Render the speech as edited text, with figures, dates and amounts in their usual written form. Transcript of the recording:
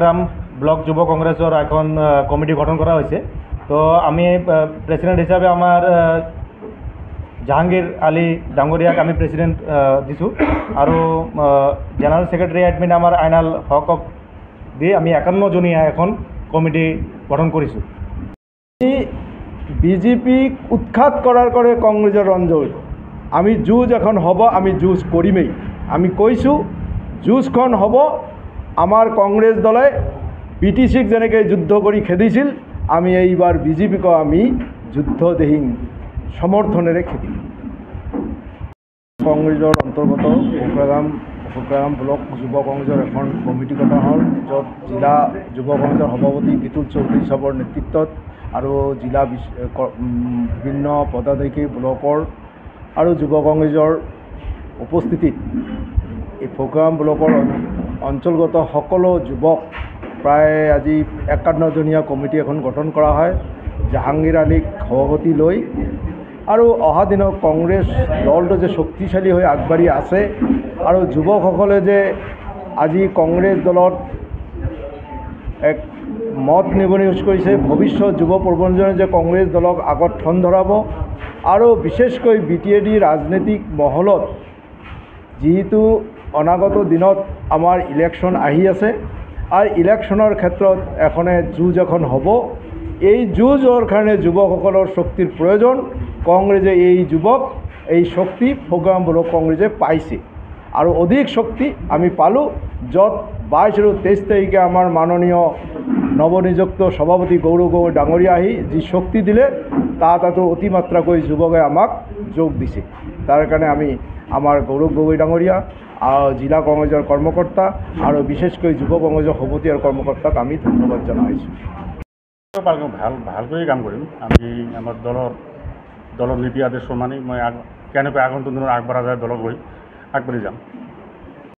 গ্রাম block যুব কংগ্রেসের এখন কমিটি গঠন করা হয়েছে। তো আমি প্রেসিডেন্ট হিসাবে আমার জাহাঙ্গীর আলী ডাঙ্গরিয়াক আমি প্রেসিডেন্ট দিছোঁ আৰু জেনাৰেল সেক্ৰেটাৰি এডমিন আমাৰ আইনাল হকক দিয়ে আমি 51 জনীয়া এখন কমিটি গঠন কৰিছোঁ। বিজেপি উৎখাত করার করে কংগ্রেসের রঞ্জন আমি যুঁজ এখন হব, আমি যুঁজ করিমেই। আমি কৈছোঁ যুঁজখন হব। আমার কংগ্রেস দলে বিটিসিক যেনেকে যুদ্ধ করে খেদিছিল, আমি এইবার বিজেপিকে আমি যুদ্ধদেহীন সমৰ্থনেৰে খেদিম। কংগ্ৰেসেৰ অন্তৰ্গত ফোকৰাগাম ব্লক যুৱ কংগ্ৰেসেৰ এখন কমিটি গঠন হল, য'ত জিলা যুৱ কংগ্ৰেসেৰ সভাপতি বিতুল চৌধুৰী সাহেবৰ নেতৃত্বত আৰু জিলা বিভিন্ন পদাধিকাৰী ব্লকৰ আৰু যুৱ কংগ্ৰেসেৰ উপস্থিতিত এই ফোকৰাগাম ব্লকৰ অঞ্চলগত সকলো যুৱক প্ৰায় আজি 51 জনীয়া কমিটি এখন গঠন কৰা হয় জাহাঙ্গীৰ আলীক সভাপতি লৈ। আৰু অহা দিনত কংগ্ৰেস দলটো যে শক্তিশালী হৈ আগবাঢ়ি আছে আৰু যুৱকসকলে যে আজি কংগ্ৰেস দলত এক মত নিৰ্ণয় কৰিছে, ভৱিষ্যত যুৱ প্ৰজন্মই যে কংগ্ৰেস দলক আগত ঠন ধৰাব। আৰু বিশেষকৈ বিটিএডি ৰাজনৈতিক মহলত যেহেতু অনাগত দিনত আমাৰ ইলেকশ্যন আহি আছে আৰু ইলেকশ্যনৰ ক্ষেত্ৰত এখনে যুঁজ এখন হ'ব। এই যুঁজৰ কাৰণে যুৱকসকলৰ শক্তিৰ প্ৰয়োজন। কংগ্ৰেছে এই যুৱক এই শক্তি ফোকৰাগাম ব্লক কংগ্ৰেসে পাইছে আৰু অধিক শক্তি আমি পালোঁ, য'ত 22 আৰু 23 তাৰিখে আমাৰ মাননীয় নৱনিযুক্ত সভাপতি গৌৰৱ গগৈ ডাঙৰীয়া আহি যি শক্তি দিলে তাতো অতিমাত্ৰাকৈ যুৱকে আমাক যোগ দিছে। তাৰ কাৰণে আমি আমাৰ গৌৰৱ গগৈ ডাঙৰীয়া আৰু জিলা কংগ্ৰেসেৰ কৰ্মকৰ্তা আৰু বিশেষকৈ যুৱ কংগ্ৰেসেৰ সভাপতি আৰু কৰ্মকৰ্তাক আমি ধন্যবাদ জানাইছোঁ। ভালকৈ কাম কৰিম। আমি আমাৰ দলৰ নীতি আদেশ মানি মই কেনেকৈ আগন্তুক দিনত আগবাঢ়া যায় দলক লৈ আগবাঢ়ি যাম।